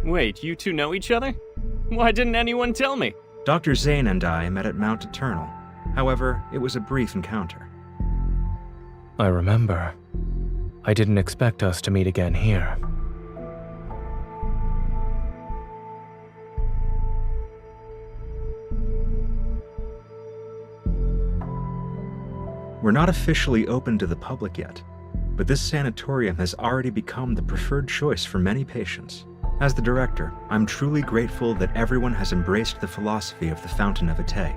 Wait, you two know each other? Why didn't anyone tell me? Dr. Zane and I met at Mount Eternal. However, it was a brief encounter. I remember. I didn't expect us to meet again here. We're not officially open to the public yet, but this sanatorium has already become the preferred choice for many patients. As the director, I'm truly grateful that everyone has embraced the philosophy of the Fountain of Ate.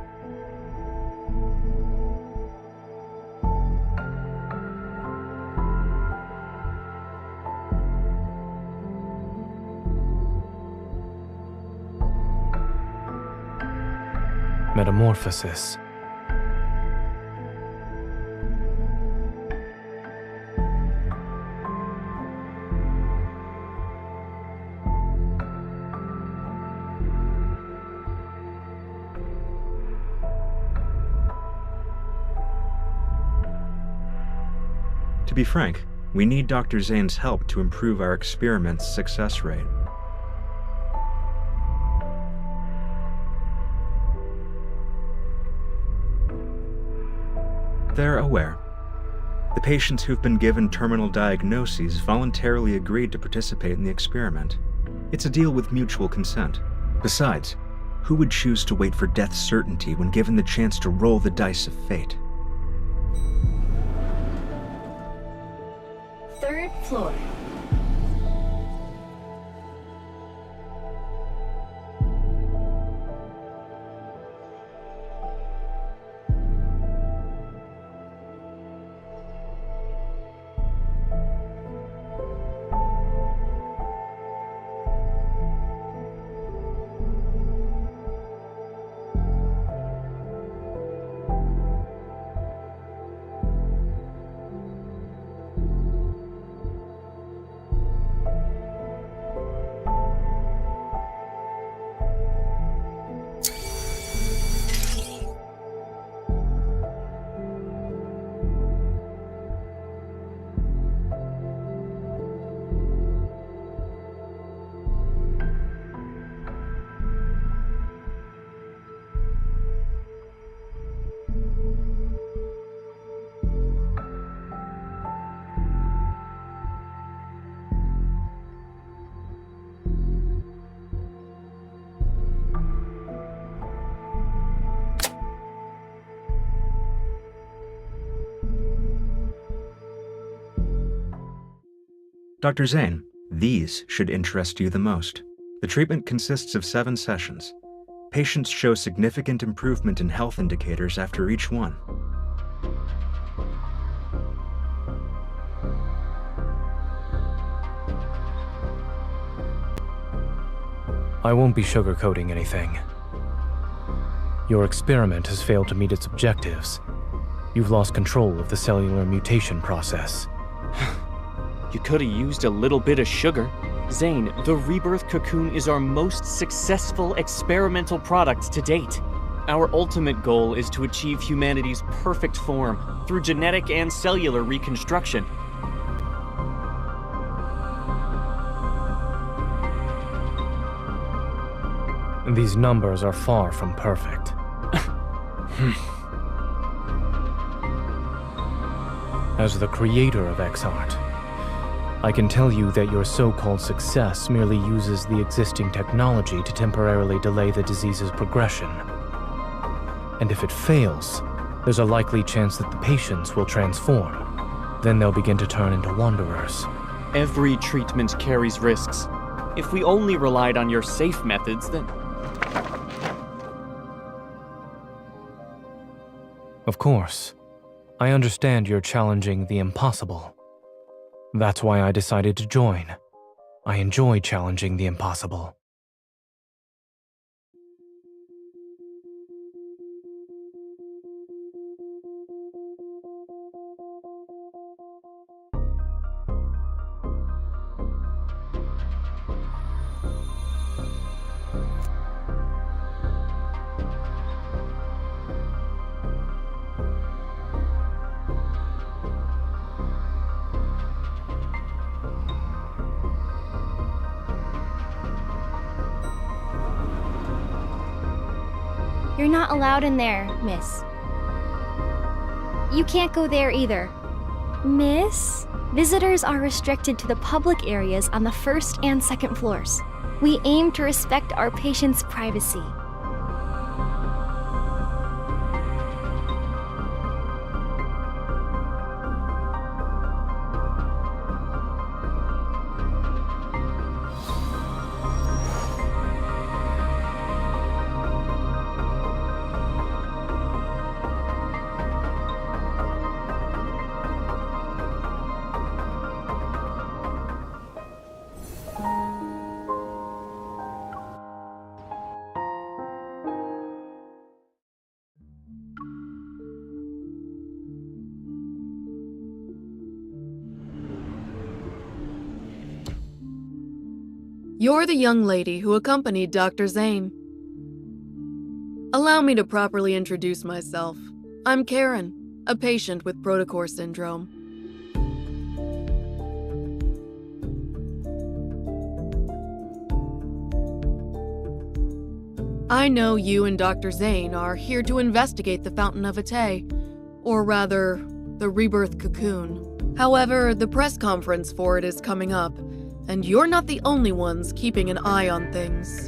Metamorphosis. To be frank, we need Dr. Zane's help to improve our experiment's success rate. They're aware. The patients who've been given terminal diagnoses voluntarily agreed to participate in the experiment. It's a deal with mutual consent. Besides, who would choose to wait for death's certainty when given the chance to roll the dice of fate? Third floor. Dr. Zane, these should interest you the most. The treatment consists of 7 sessions. Patients show significant improvement in health indicators after each one. I won't be sugarcoating anything. Your experiment has failed to meet its objectives. You've lost control of the cellular mutation process. You could have used a little bit of sugar. Zane, the Rebirth cocoon is our most successful experimental product to date. Our ultimate goal is to achieve humanity's perfect form through genetic and cellular reconstruction. These numbers are far from perfect. As the creator of X-Art, I can tell you that your so-called success merely uses the existing technology to temporarily delay the disease's progression. And if it fails, there's a likely chance that the patients will transform. Then they'll begin to turn into wanderers. Every treatment carries risks. If we only relied on your safe methods, then... Of course. I understand you're challenging the impossible. That's why I decided to join. I enjoy challenging the impossible. You're not allowed in there, miss. You can't go there either. Miss? Visitors are restricted to the public areas on the first and second floors. We aim to respect our patients' privacy. You're the young lady who accompanied Dr. Zane. Allow me to properly introduce myself. I'm Karen, a patient with Protocore syndrome. I know you and Dr. Zane are here to investigate the Fountain of Ate, or rather, the Rebirth Cocoon. However, the press conference for it is coming up, and you're not the only ones keeping an eye on things.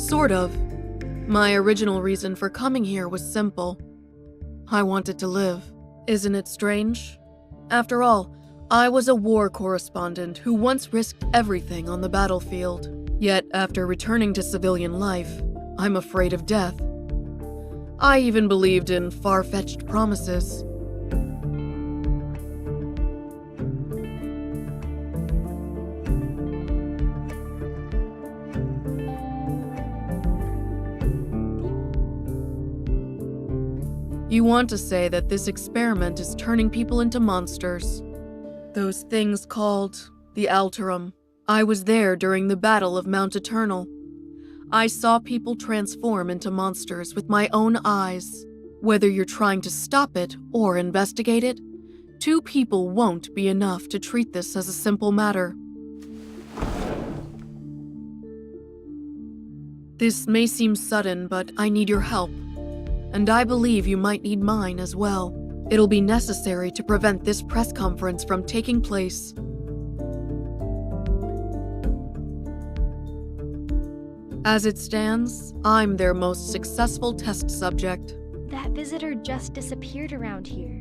Sort of. My original reason for coming here was simple. I wanted to live. Isn't it strange? After all, I was a war correspondent who once risked everything on the battlefield. Yet, after returning to civilian life, I'm afraid of death. I even believed in far-fetched promises. You want to say that this experiment is turning people into monsters. Those things called the Alterum. I was there during the Battle of Mount Eternal. I saw people transform into monsters with my own eyes. Whether you're trying to stop it or investigate it, 2 people won't be enough to treat this as a simple matter. This may seem sudden, but I need your help. And I believe you might need mine as well. It'll be necessary to prevent this press conference from taking place. As it stands, I'm their most successful test subject. That visitor just disappeared around here.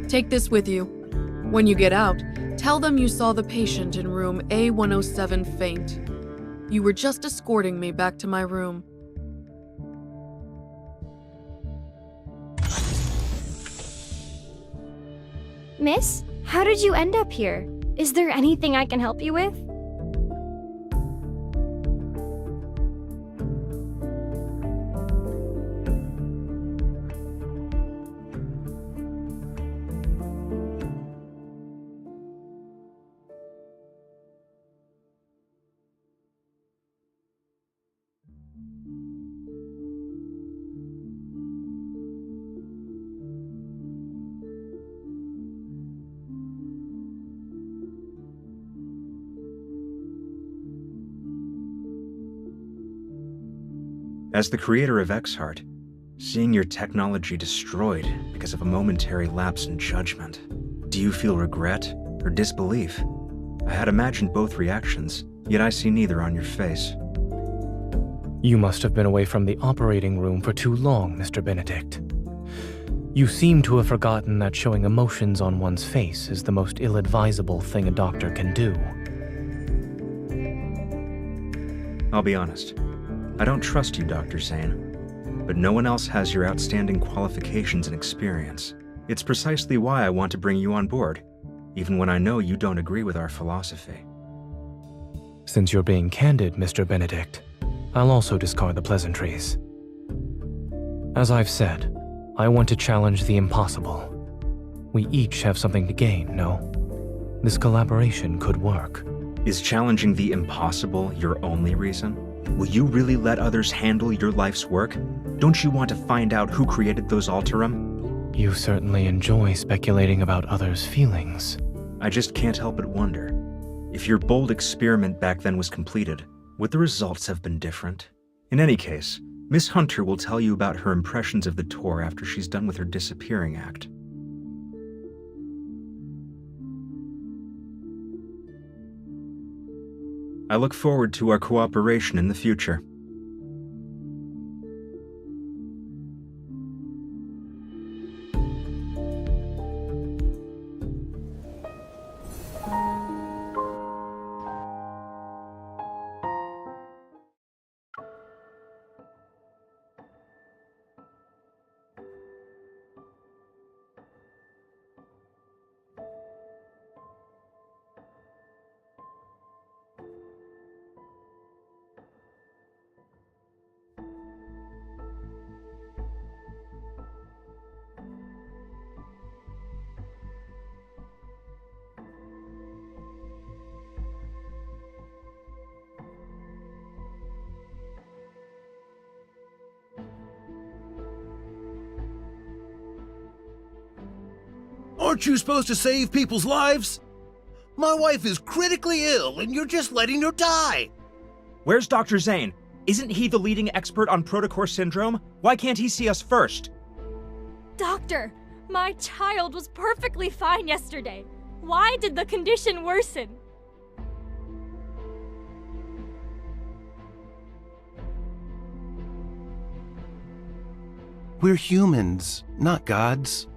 Take this with you. When you get out, tell them you saw the patient in room A107 faint. You were just escorting me back to my room. Miss, how did you end up here? Is there anything I can help you with? As the creator of Exart, seeing your technology destroyed because of a momentary lapse in judgment, do you feel regret or disbelief? I had imagined both reactions, yet I see neither on your face. You must have been away from the operating room for too long, Mr. Benedict. You seem to have forgotten that showing emotions on one's face is the most ill-advisable thing a doctor can do. I'll be honest. I don't trust you, Dr. Zane, but no one else has your outstanding qualifications and experience. It's precisely why I want to bring you on board, even when I know you don't agree with our philosophy. Since you're being candid, Mr. Benedict, I'll also discard the pleasantries. As I've said, I want to challenge the impossible. We each have something to gain, no? This collaboration could work. Is challenging the impossible your only reason? Will you really let others handle your life's work? Don't you want to find out who created those Alterum? You certainly enjoy speculating about others' feelings. I just can't help but wonder, if your bold experiment back then was completed, would the results have been different? In any case, Miss Hunter will tell you about her impressions of the tour after she's done with her disappearing act. I look forward to our cooperation in the future. Aren't you supposed to save people's lives? My wife is critically ill and you're just letting her die. Where's Dr. Zane? Isn't he the leading expert on protocore syndrome? Why can't he see us first? Doctor, my child was perfectly fine yesterday. Why did the condition worsen? We're humans, not gods.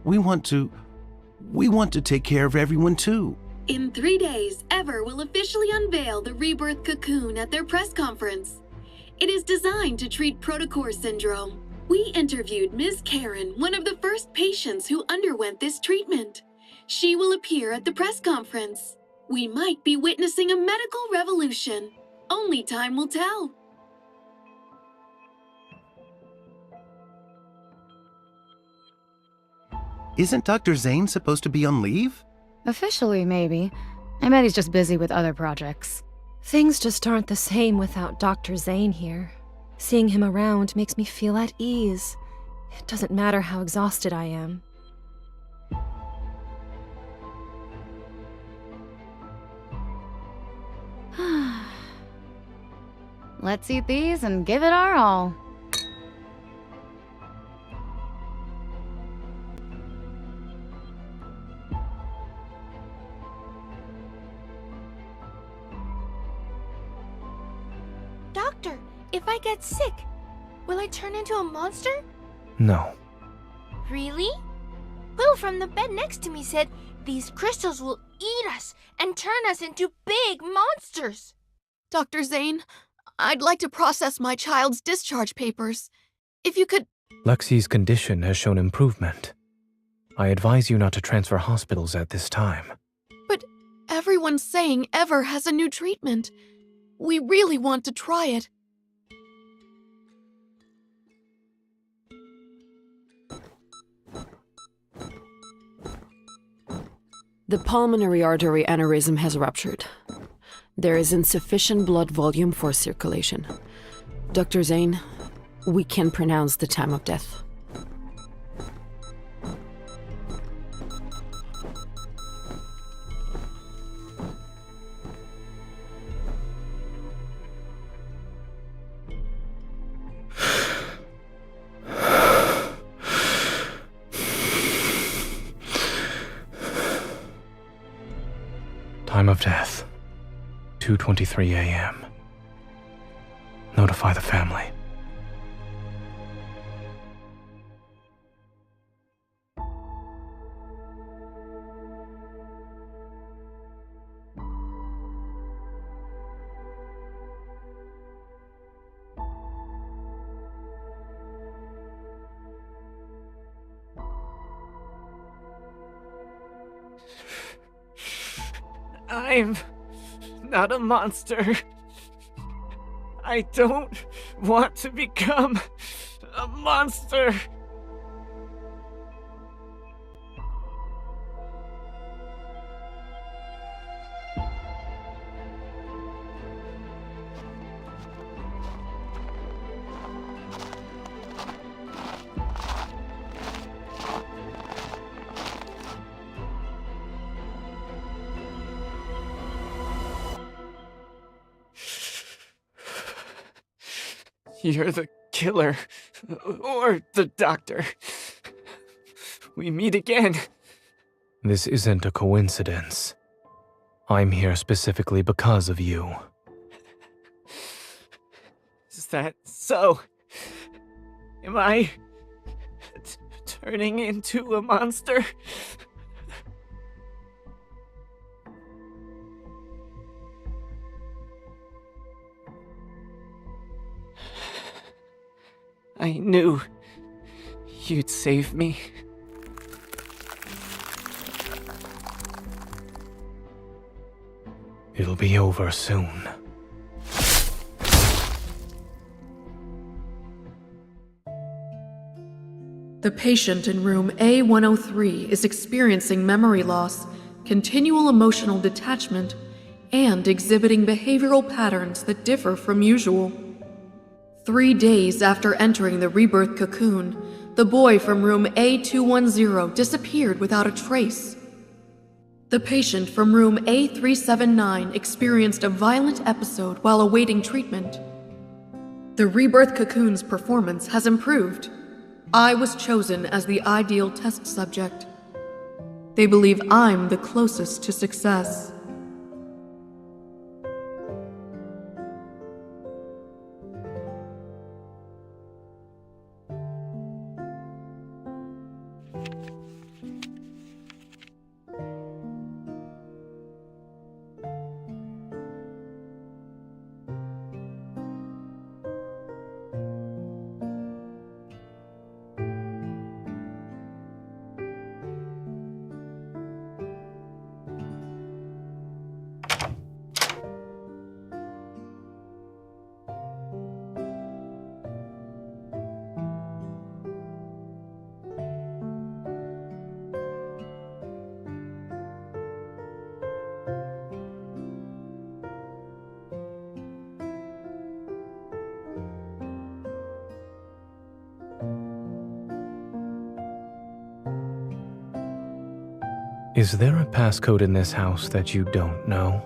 We want to take care of everyone too. In 3 days, Ever will officially unveil the Rebirth cocoon at their press conference. It is designed to treat protocore syndrome. We interviewed Ms. Karen, one of the first patients who underwent this treatment. She will appear at the press conference. We might be witnessing a medical revolution. Only time will tell. Isn't Dr. Zane supposed to be on leave? Officially, maybe. I bet he's just busy with other projects. Things just aren't the same without Dr. Zane here. Seeing him around makes me feel at ease. It doesn't matter how exhausted I am. Let's eat these and give it our all. Doctor, if I get sick, will I turn into a monster? No. Really? Will from the bed next to me said these crystals will eat us and turn us into big monsters. Dr. Zane, I'd like to process my child's discharge papers. If you could... Lexi's condition has shown improvement. I advise you not to transfer hospitals at this time. But everyone's saying Ever has a new treatment. We really want to try it. The pulmonary artery aneurysm has ruptured. There is insufficient blood volume for circulation. Dr. Zane, we can pronounce the time of death. Time of death, 2:23 a.m. Notify the family. I'm not a monster. I don't want to become a monster. You're the killer. Or the doctor. We meet again. This isn't a coincidence. I'm here specifically because of you. Is that so? Am I turning into a monster? I knew you'd save me. It'll be over soon. The patient in room A103 is experiencing memory loss, continual emotional detachment, and exhibiting behavioral patterns that differ from usual. 3 days after entering the Rebirth cocoon, the boy from room A210 disappeared without a trace. The patient from room A379 experienced a violent episode while awaiting treatment. The Rebirth cocoon's performance has improved. I was chosen as the ideal test subject. They believe I'm the closest to success. Is there a passcode in this house that you don't know?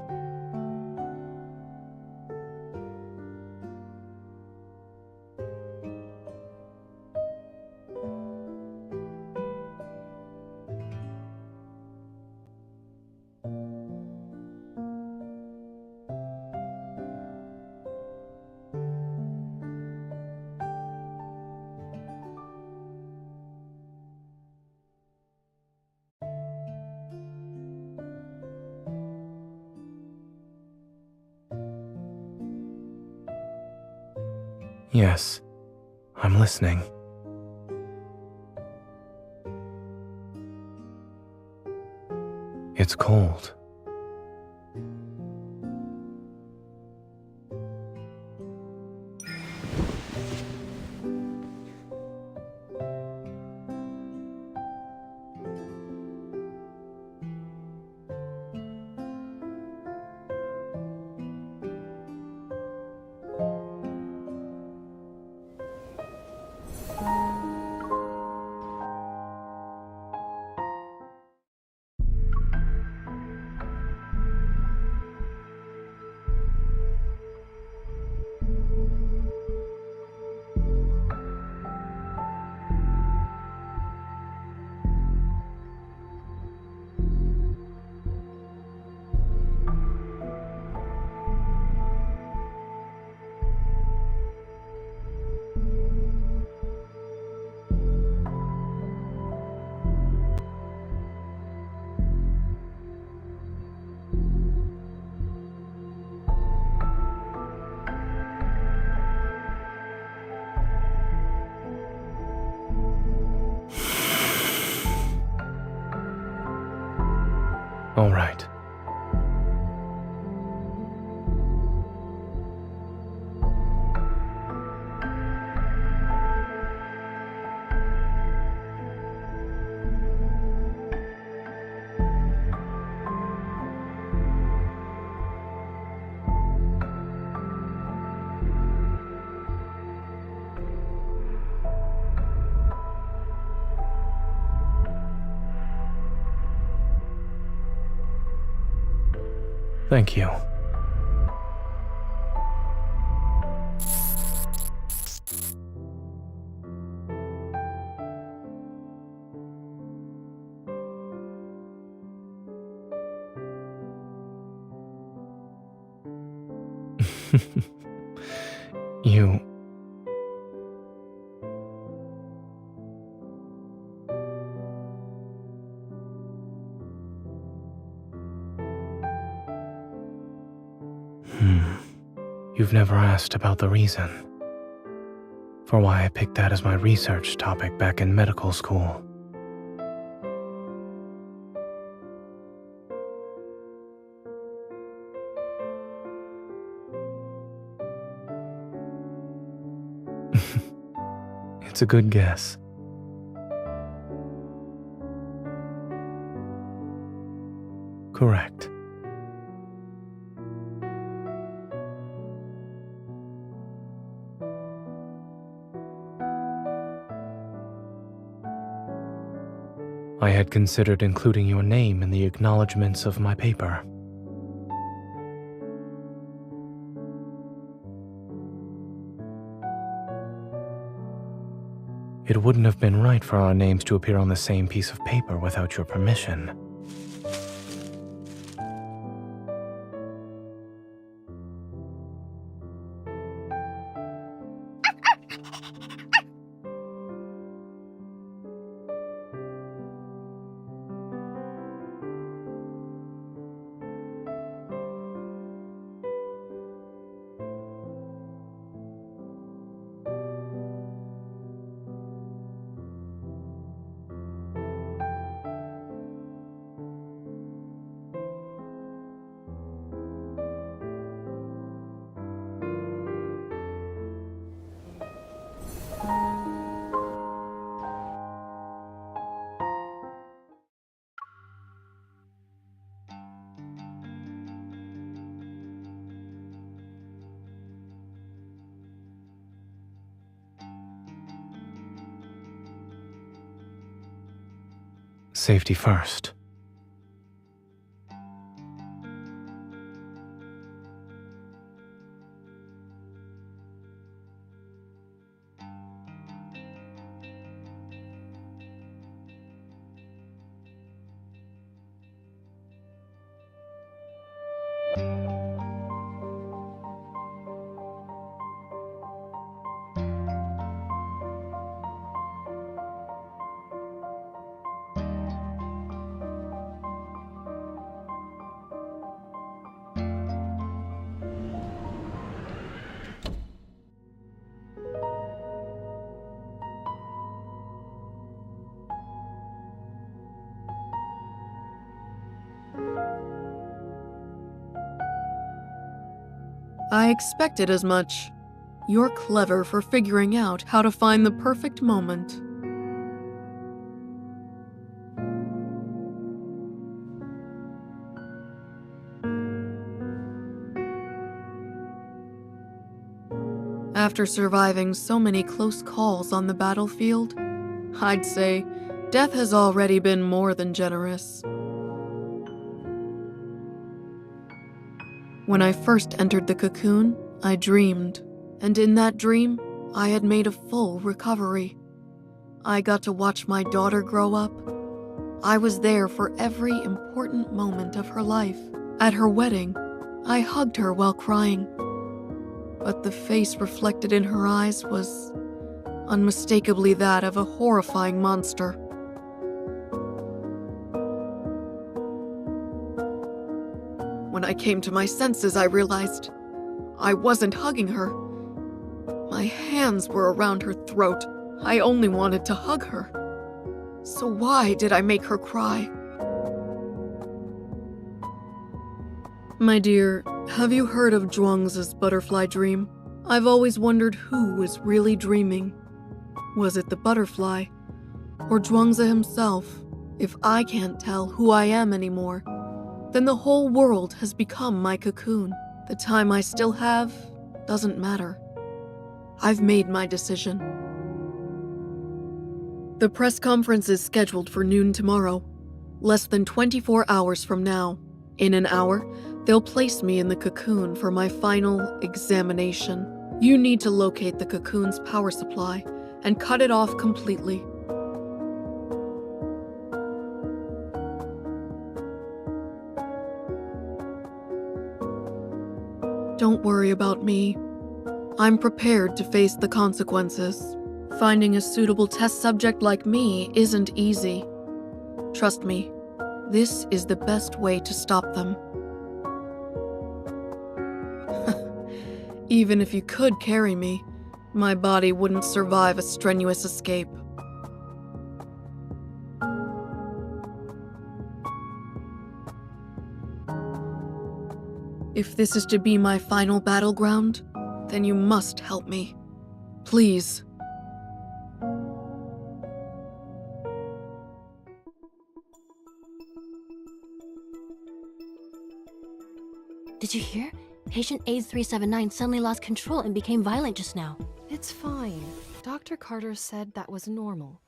Yes, I'm listening. It's cold. All right. Thank you. You... You've never asked about the reason for why I picked that as my research topic back in medical school. It's a good guess. Correct. I had considered including your name in the acknowledgments of my paper. It wouldn't have been right for our names to appear on the same piece of paper without your permission. Safety first. I expected as much. You're clever for figuring out how to find the perfect moment. After surviving so many close calls on the battlefield, I'd say death has already been more than generous. When I first entered the cocoon, I dreamed, and in that dream, I had made a full recovery. I got to watch my daughter grow up. I was there for every important moment of her life. At her wedding, I hugged her while crying. But the face reflected in her eyes was unmistakably that of a horrifying monster. When I came to my senses, I realized I wasn't hugging her. My hands were around her throat. I only wanted to hug her. So why did I make her cry? My dear, have you heard of Zhuangzi's butterfly dream? I've always wondered who was really dreaming. Was it the butterfly? Or Zhuangzi himself? If I can't tell who I am anymore, then the whole world has become my cocoon. The time I still have doesn't matter. I've made my decision. The press conference is scheduled for noon tomorrow, less than 24 hours from now. In an hour, they'll place me in the cocoon for my final examination. You need to locate the cocoon's power supply and cut it off completely. Don't worry about me. I'm prepared to face the consequences. Finding a suitable test subject like me isn't easy. Trust me, this is the best way to stop them. Even if you could carry me, my body wouldn't survive a strenuous escape. If this is to be my final battleground, then you must help me. Please. Did you hear? Patient AIDS 379 suddenly lost control and became violent just now. It's fine. Dr. Carter said that was normal.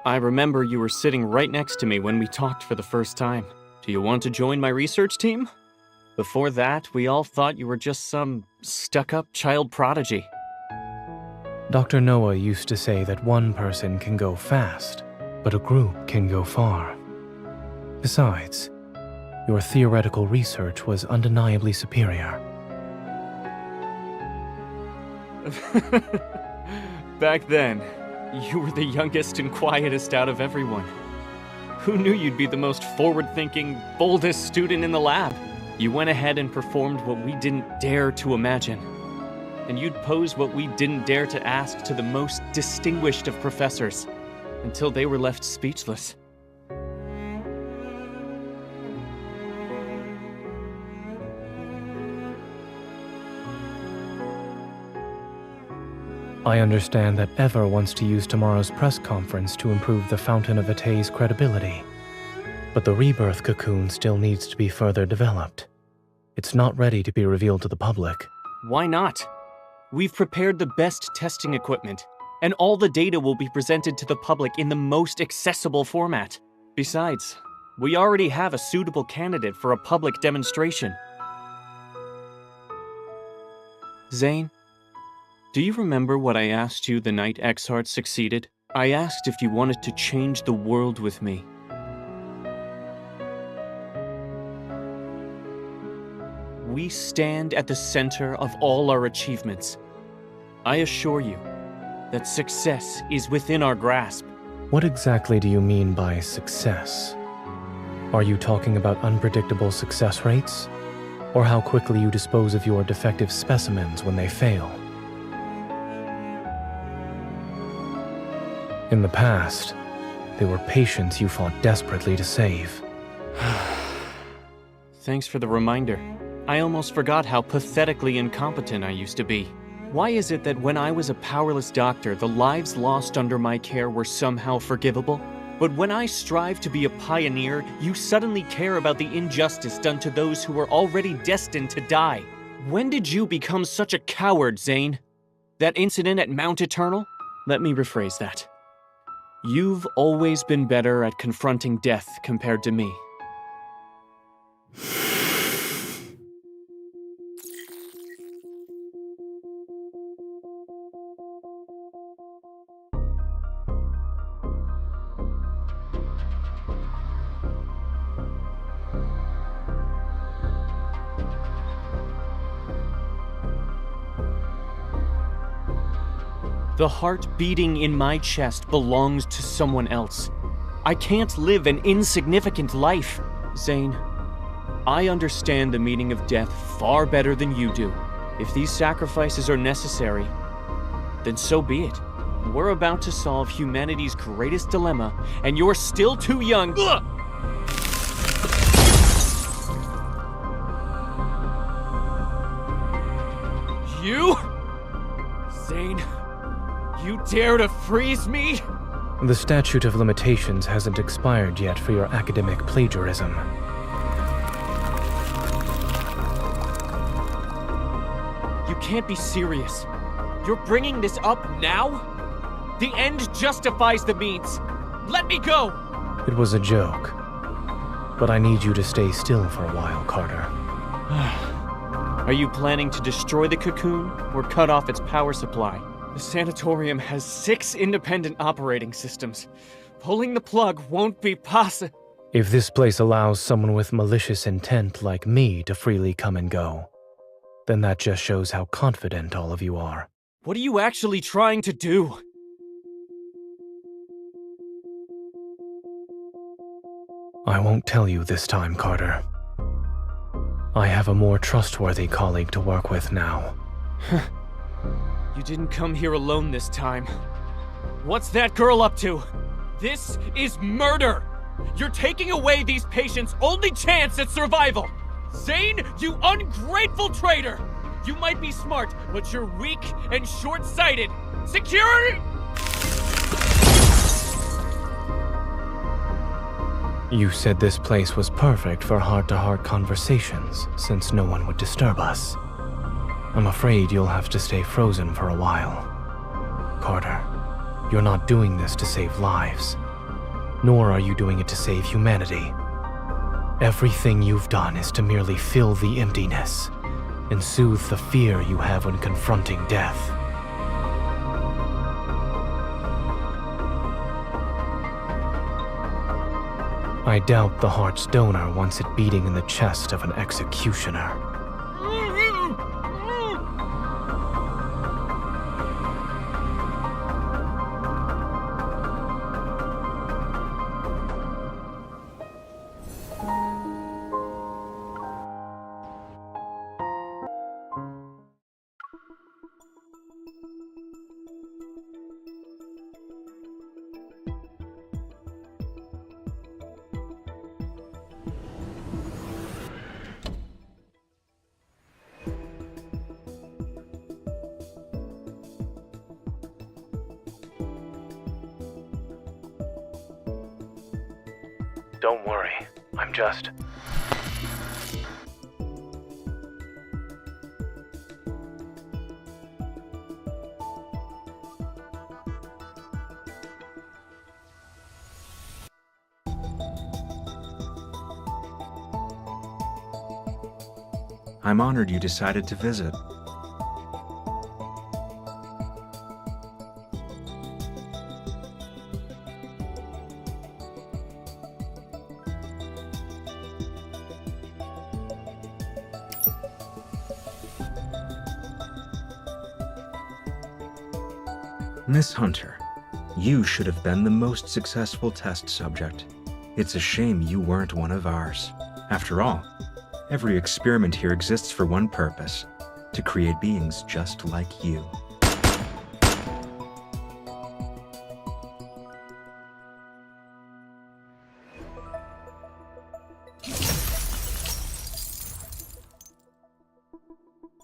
I remember you were sitting right next to me when we talked for the first time. Do you want to join my research team? Before that, we all thought you were just some stuck-up child prodigy. Dr. Noah used to say that one person can go fast, but a group can go far. Besides, your theoretical research was undeniably superior. Back then, you were the youngest and quietest out of everyone. Who knew you'd be the most forward-thinking, boldest student in the lab? You went ahead and performed what we didn't dare to imagine. And you'd pose what we didn't dare to ask to the most distinguished of professors, until they were left speechless. I understand that Ever wants to use tomorrow's press conference to improve the Fountain of Ate's credibility. But the Rebirth cocoon still needs to be further developed. It's not ready to be revealed to the public. Why not? We've prepared the best testing equipment, and all the data will be presented to the public in the most accessible format. Besides, we already have a suitable candidate for a public demonstration. Zane, do you remember what I asked you the night Exhart succeeded? I asked if you wanted to change the world with me. We stand at the center of all our achievements. I assure you that success is within our grasp. What exactly do you mean by success? Are you talking about unpredictable success rates? Or how quickly you dispose of your defective specimens when they fail? In the past, they were patients you fought desperately to save. Thanks for the reminder. I almost forgot how pathetically incompetent I used to be. Why is it that when I was a powerless doctor, the lives lost under my care were somehow forgivable? But when I strive to be a pioneer, you suddenly care about the injustice done to those who were already destined to die. When did you become such a coward, Zane? That incident at Mount Eternal? Let me rephrase that. You've always been better at confronting death compared to me. The heart beating in my chest belongs to someone else. I can't live an insignificant life. Zane, I understand the meaning of death far better than you do. If these sacrifices are necessary, then so be it. We're about to solve humanity's greatest dilemma, and you're still too young. Ugh! You? Zane, you dare to freeze me? The statute of limitations hasn't expired yet for your academic plagiarism. You can't be serious. You're bringing this up now? The end justifies the means. Let me go! It was a joke. But I need you to stay still for a while, Carter. Are you planning to destroy the cocoon or cut off its power supply? The sanatorium has 6 independent operating systems. Pulling the plug won't be possible. If this place allows someone with malicious intent like me to freely come and go, then that just shows how confident all of you are. What are you actually trying to do? I won't tell you this time, Carter. I have a more trustworthy colleague to work with now. You didn't come here alone this time. What's that girl up to? This is murder! You're taking away these patients' only chance at survival! Zane, you ungrateful traitor! You might be smart, but you're weak and short-sighted! Security! You said this place was perfect for heart-to-heart conversations, since no one would disturb us. I'm afraid you'll have to stay frozen for a while. Carter, you're not doing this to save lives, nor are you doing it to save humanity. Everything you've done is to merely fill the emptiness and soothe the fear you have when confronting death. I doubt the heart's donor wants it beating in the chest of an executioner. Don't worry, I'm just... I'm honored you decided to visit. Miss Hunter, you should have been the most successful test subject. It's a shame you weren't one of ours. After all, every experiment here exists for one purpose: to create beings just like you.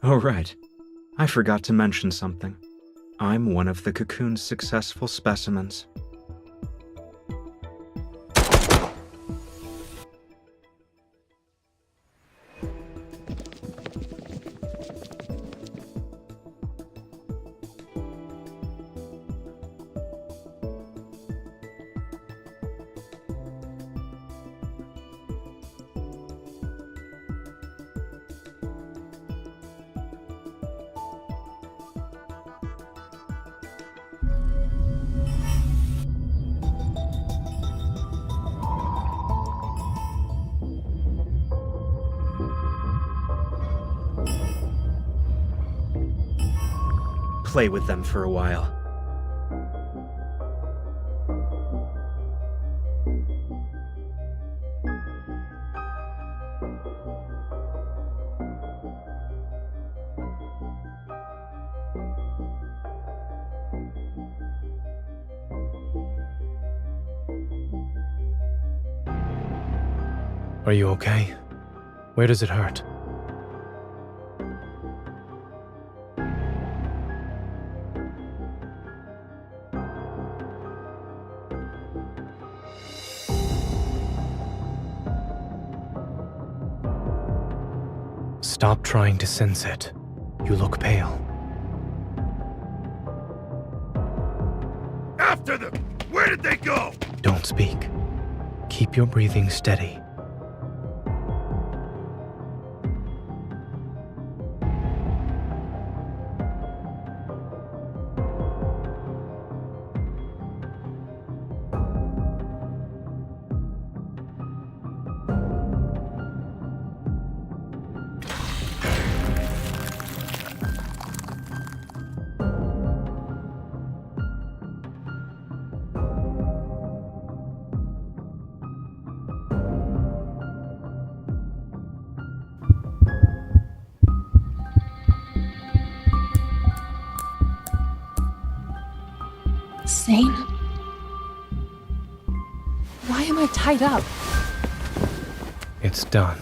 Oh right, I forgot to mention something. I'm one of the cocoon's successful specimens. Play with them for a while. Are you okay? Where does it hurt? Stop trying to sense it. You look pale. After them! Where did they go? Don't speak. Keep your breathing steady. Zane? Why am I tied up? It's done.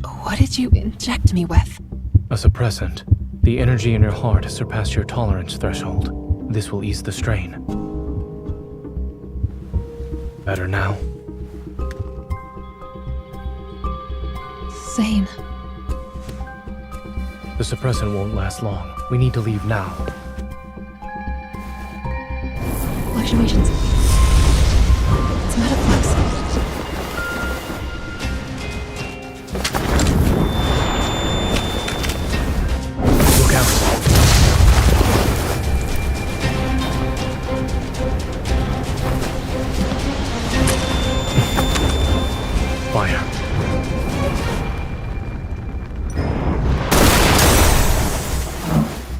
What did you inject me with? A suppressant. The energy in your heart has surpassed your tolerance threshold. This will ease the strain. Better now? Zane. The suppressant won't last long. We need to leave now. Fluctuations. It's metaflux. Look out. Fire.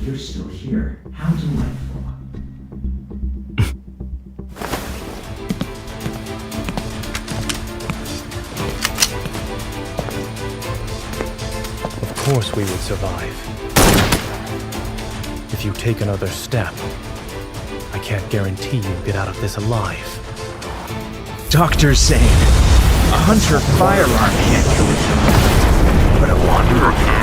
You're still here. How delightful. Of course we would survive. If you take another step, I can't guarantee you'll get out of this alive. Dr. Zane, a hunter firearm can't kill you, but a wanderer can.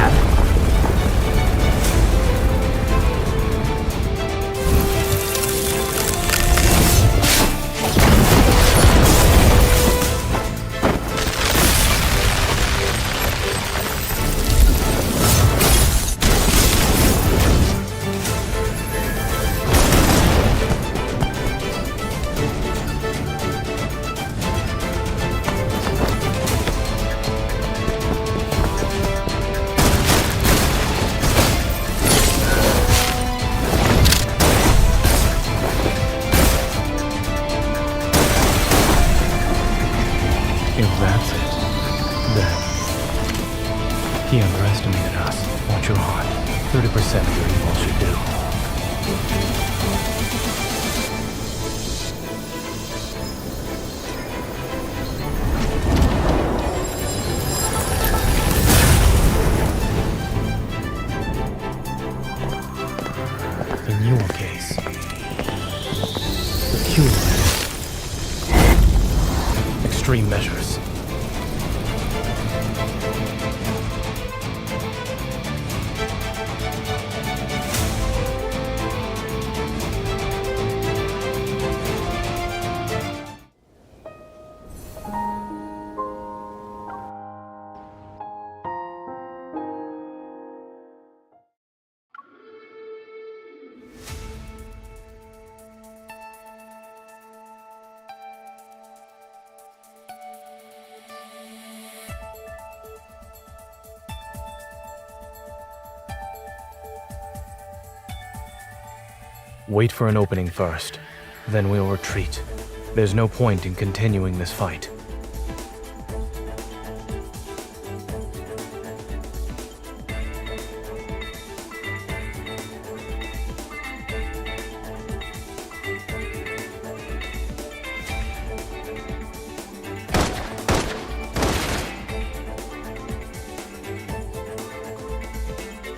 If that's it, then he underestimated us. Watch your heart. 30% of your evil should do. In your case, the cure is extreme measures. Wait for an opening first, then we'll retreat. There's no point in continuing this fight.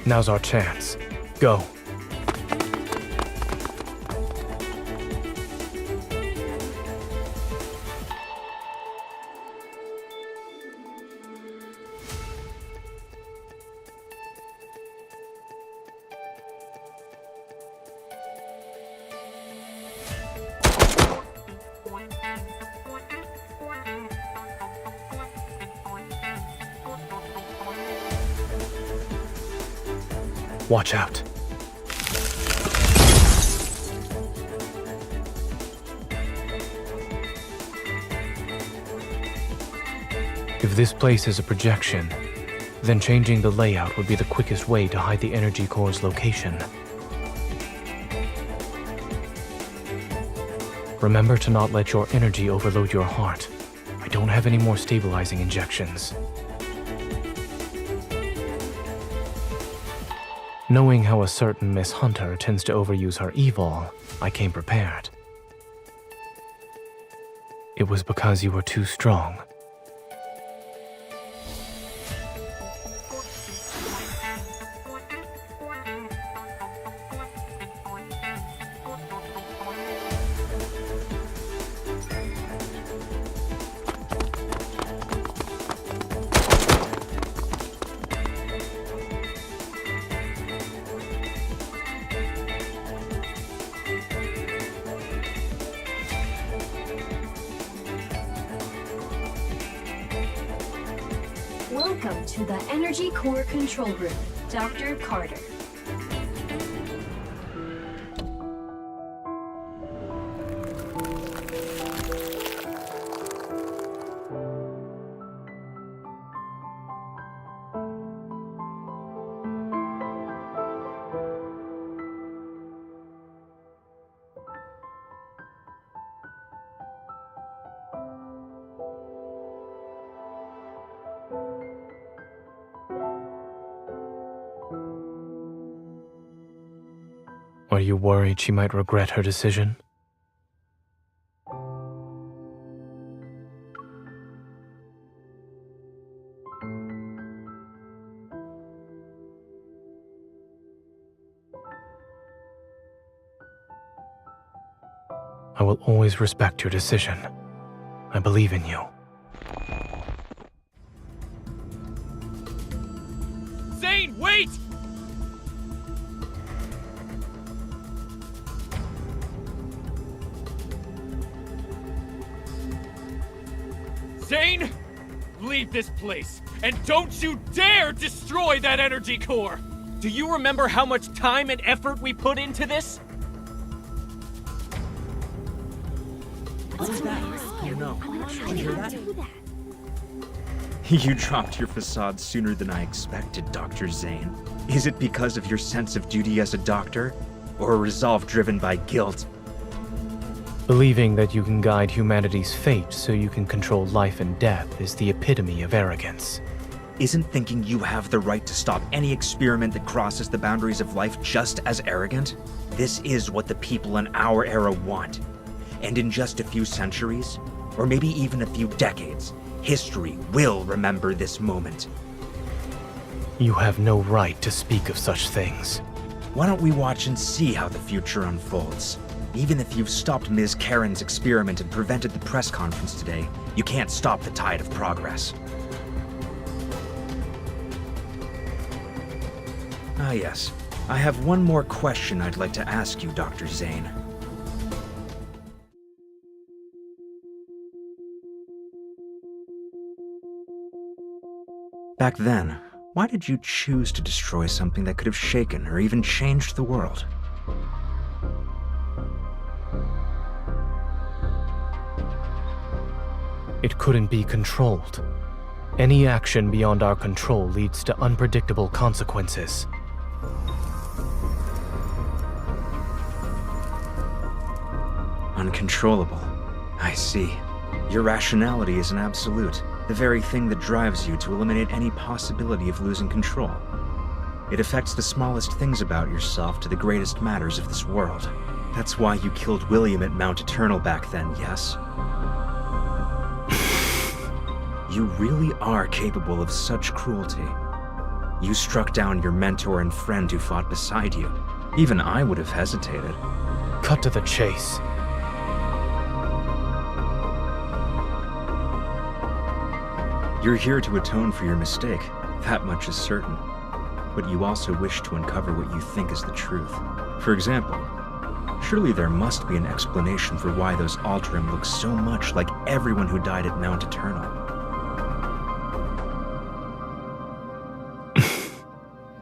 Now's our chance. Go. Watch out. If this place is a projection, then changing the layout would be the quickest way to hide the energy core's location. Remember to not let your energy overload your heart. I don't have any more stabilizing injections. Knowing how a certain Miss Hunter tends to overuse her evil, I came prepared. It was because you were too strong. Welcome to the Energy Core Control Room, Dr. Carter. Are you worried she might regret her decision? I will always respect your decision. I believe in you. Zane, wait! Zane, leave this place, and don't you dare destroy that energy core! Do you remember how much time and effort we put into this? What's that? You know. Did you hear that? You dropped your facade sooner than I expected, Dr. Zane. Is it because of your sense of duty as a doctor, or a resolve driven by guilt? Believing that you can guide humanity's fate so you can control life and death is the epitome of arrogance. Isn't thinking you have the right to stop any experiment that crosses the boundaries of life just as arrogant? This is what the people in our era want. And in just a few centuries, or maybe even a few decades, history will remember this moment. You have no right to speak of such things. Why don't we watch and see how the future unfolds? Even if you've stopped Ms. Karen's experiment and prevented the press conference today, you can't stop the tide of progress. Ah yes, I have one more question I'd like to ask you, Dr. Zane. Back then, why did you choose to destroy something that could have shaken or even changed the world? It couldn't be controlled. Any action beyond our control leads to unpredictable consequences. Uncontrollable. I see. Your rationality is an absolute, the very thing that drives you to eliminate any possibility of losing control. It affects the smallest things about yourself to the greatest matters of this world. That's why you killed William at Mount Eternal back then, yes? You really are capable of such cruelty. You struck down your mentor and friend who fought beside you. Even I would have hesitated. Cut to the chase. You're here to atone for your mistake, that much is certain. But you also wish to uncover what you think is the truth. For example, surely there must be an explanation for why those Alterum look so much like everyone who died at Mount Eternal.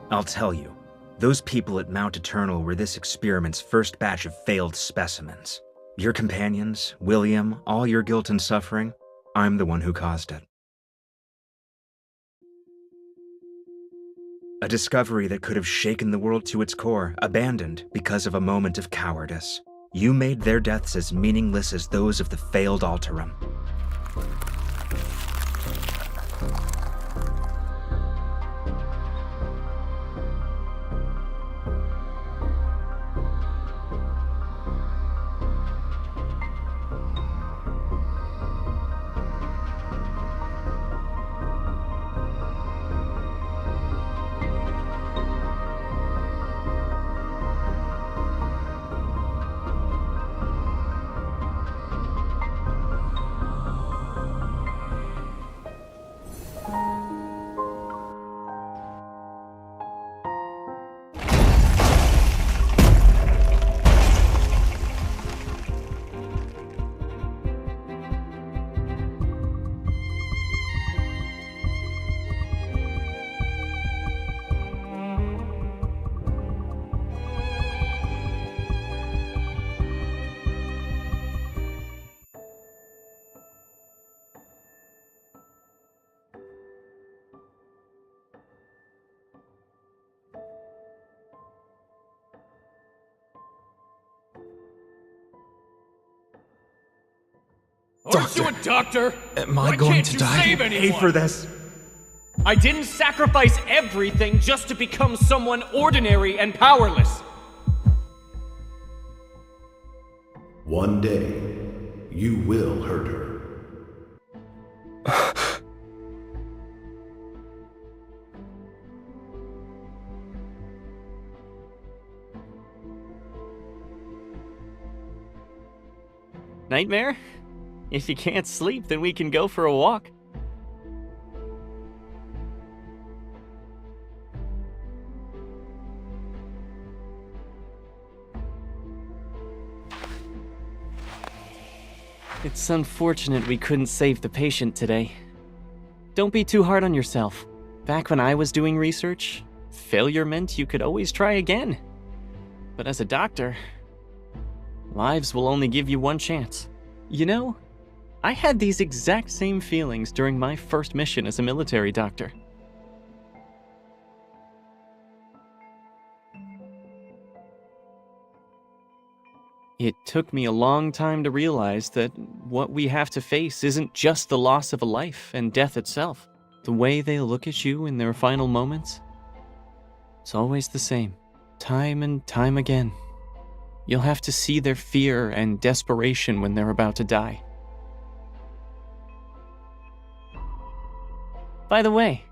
I'll tell you. Those people at Mount Eternal were this experiment's first batch of failed specimens. Your companions, William, all your guilt and suffering, I'm the one who caused it. A discovery that could have shaken the world to its core, abandoned because of a moment of cowardice. You made their deaths as meaningless as those of the failed Alterum. Aren't you a doctor? Am Why I going can't to you die? save Pay anyone? for this? I didn't sacrifice everything just to become someone ordinary and powerless. One day, you will hurt her. Nightmare? If you can't sleep, then we can go for a walk. It's unfortunate we couldn't save the patient today. Don't be too hard on yourself. Back when I was doing research, failure meant you could always try again. But as a doctor, lives will only give you one chance. You know, I had these exact same feelings during my first mission as a military doctor. It took me a long time to realize that what we have to face isn't just the loss of a life and death itself. The way they look at you in their final moments, it's always the same, time and time again. You'll have to see their fear and desperation when they're about to die. By the way,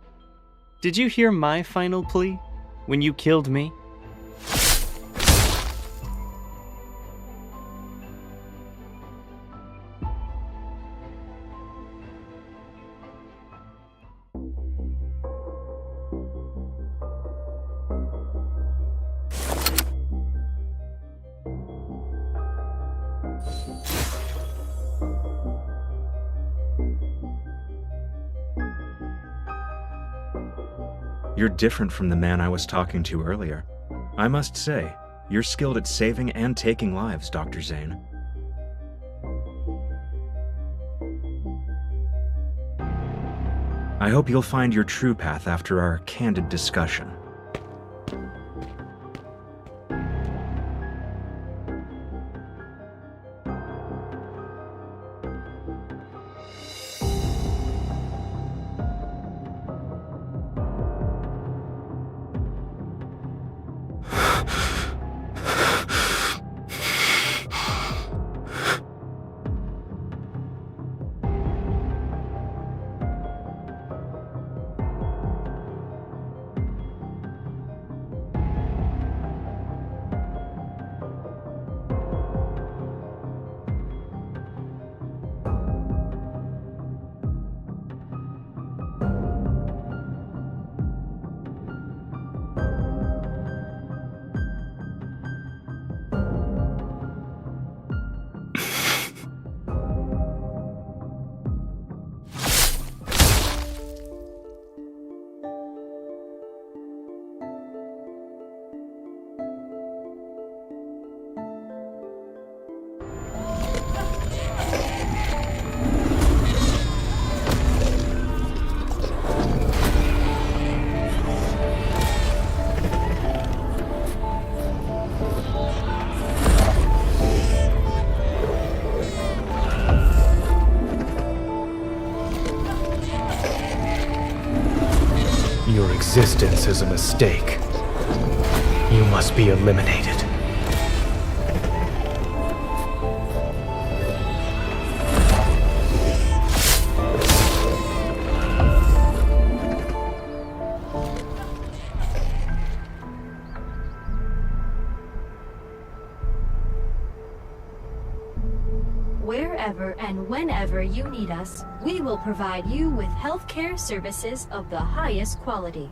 did you hear my final plea when you killed me? You're different from the man I was talking to earlier. I must say, you're skilled at saving and taking lives, Dr. Zane. I hope you'll find your true path after our candid discussion. existence is a mistake. You must be eliminated. Wherever and whenever you need us, we will provide you with healthcare services of the highest quality.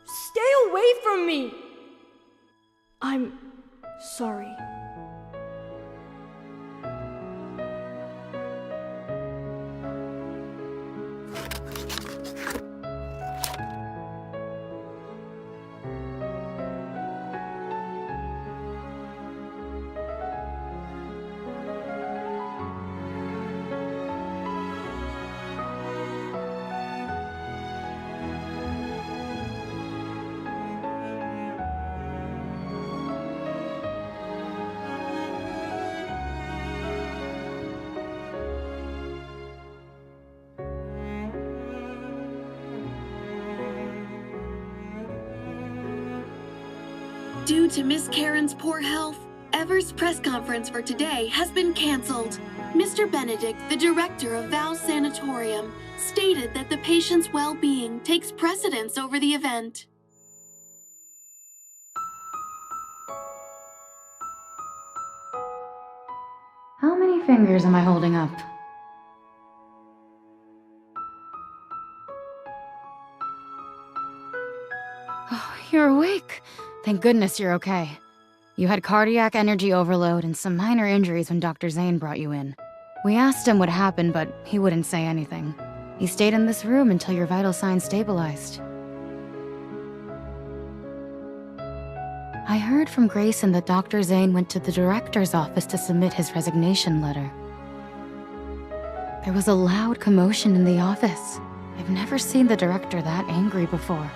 Stay away from me! I'm sorry. Due to Miss Karen's poor health, Ever's press conference for today has been canceled. Mr. Benedict, the director of Val's Sanatorium, stated that the patient's well-being takes precedence over the event. How many fingers am I holding up? Oh, you're awake. Thank goodness you're okay. You had cardiac energy overload and some minor injuries when Dr. Zane brought you in. We asked him what happened, but he wouldn't say anything. He stayed in this room until your vital signs stabilized. I heard from Grayson that Dr. Zane went to the director's office to submit his resignation letter. There was a loud commotion in the office. I've never seen the director that angry before.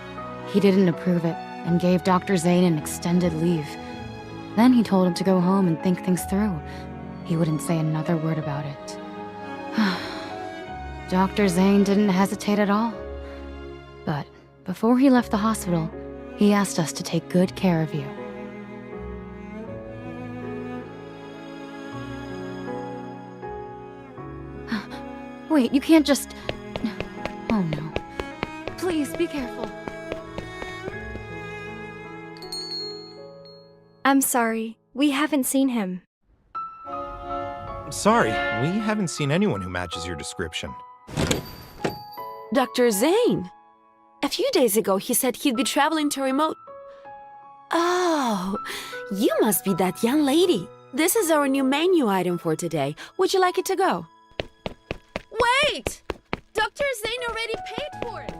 He didn't approve it and gave Dr. Zane an extended leave. Then he told him to go home and think things through. He wouldn't say another word about it. Dr. Zane didn't hesitate at all. But before he left the hospital, he asked us to take good care of you. Wait, you can't just... Oh no. Please, be careful. I'm sorry. We haven't seen him. Sorry, we haven't seen anyone who matches your description. Dr. Zane! A few days ago, he said he'd be traveling to remote... Oh, you must be that young lady. This is our new menu item for today. Would you like it to go? Wait! Dr. Zane already paid for it!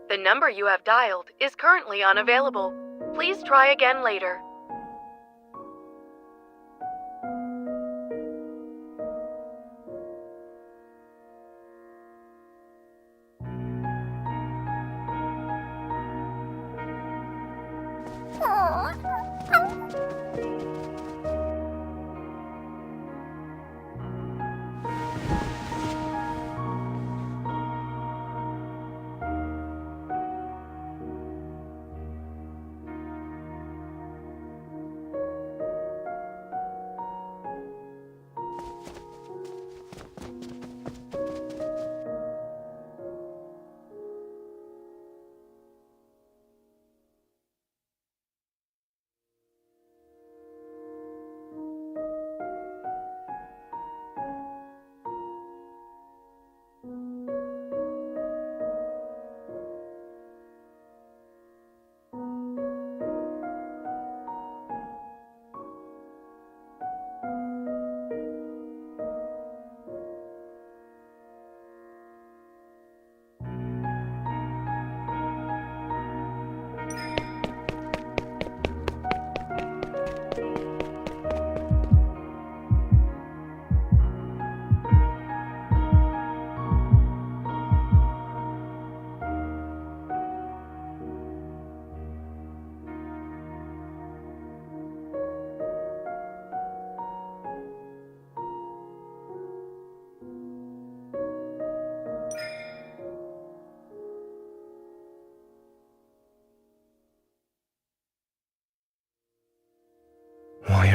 The number you have dialed is currently unavailable. Please try again later.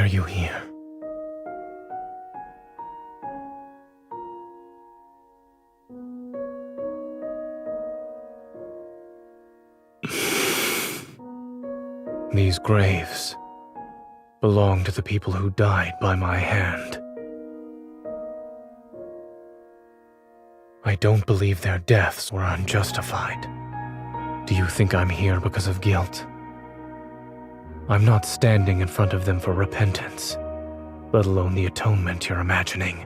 are you here? These graves belong to the people who died by my hand. I don't believe their deaths were unjustified. Do you think I'm here because of guilt? I'm not standing in front of them for repentance, let alone the atonement you're imagining.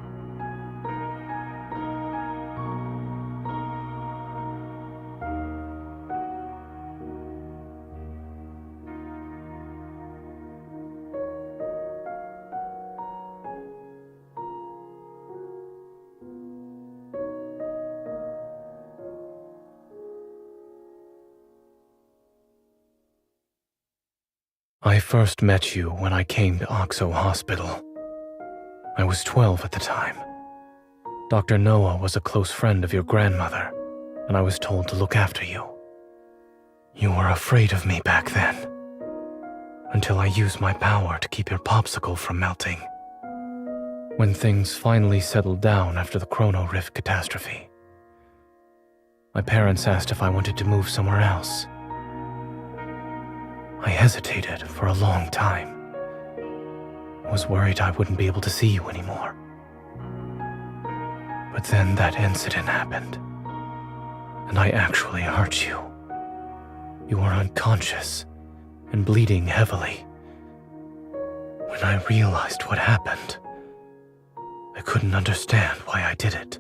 I first met you when I came to Oxo Hospital. I was 12 at the time. Dr. Noah was a close friend of your grandmother, and I was told to look after you. You were afraid of me back then, until I used my power to keep your popsicle from melting. When things finally settled down after the Chrono Rift catastrophe, my parents asked if I wanted to move somewhere else. I hesitated for a long time. I was worried I wouldn't be able to see you anymore. But then that incident happened, and I actually hurt you. You were unconscious and bleeding heavily. When I realized what happened, I couldn't understand why I did it.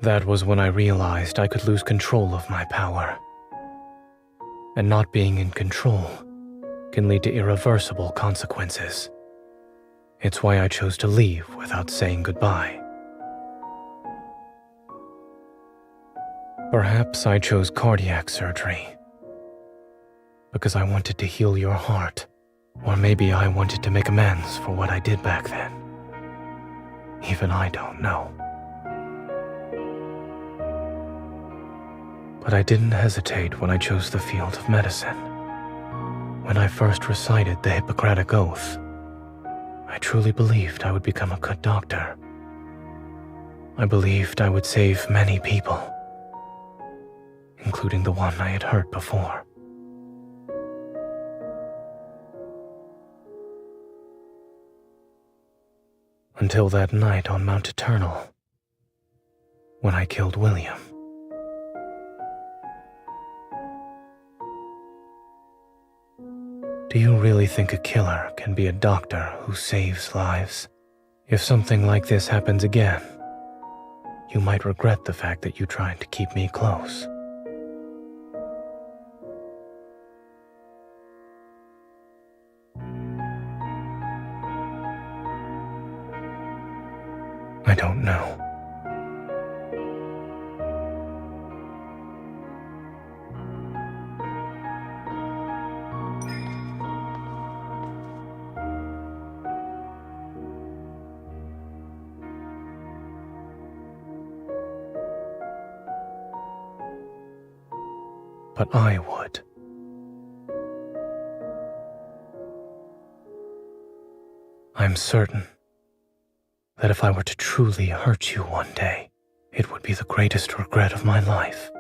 That was when I realized I could lose control of my power. And not being in control can lead to irreversible consequences. It's why I chose to leave without saying goodbye. Perhaps I chose cardiac surgery because I wanted to heal your heart, or maybe I wanted to make amends for what I did back then. Even I don't know. But I didn't hesitate when I chose the field of medicine. When I first recited the Hippocratic Oath, I truly believed I would become a good doctor. I believed I would save many people, including the one I had hurt before. Until that night on Mount Eternal, when I killed William. Do you really think a killer can be a doctor who saves lives? If something like this happens again, you might regret the fact that you tried to keep me close. I don't know. But I would. I'm certain that if I were to truly hurt you one day, it would be the greatest regret of my life.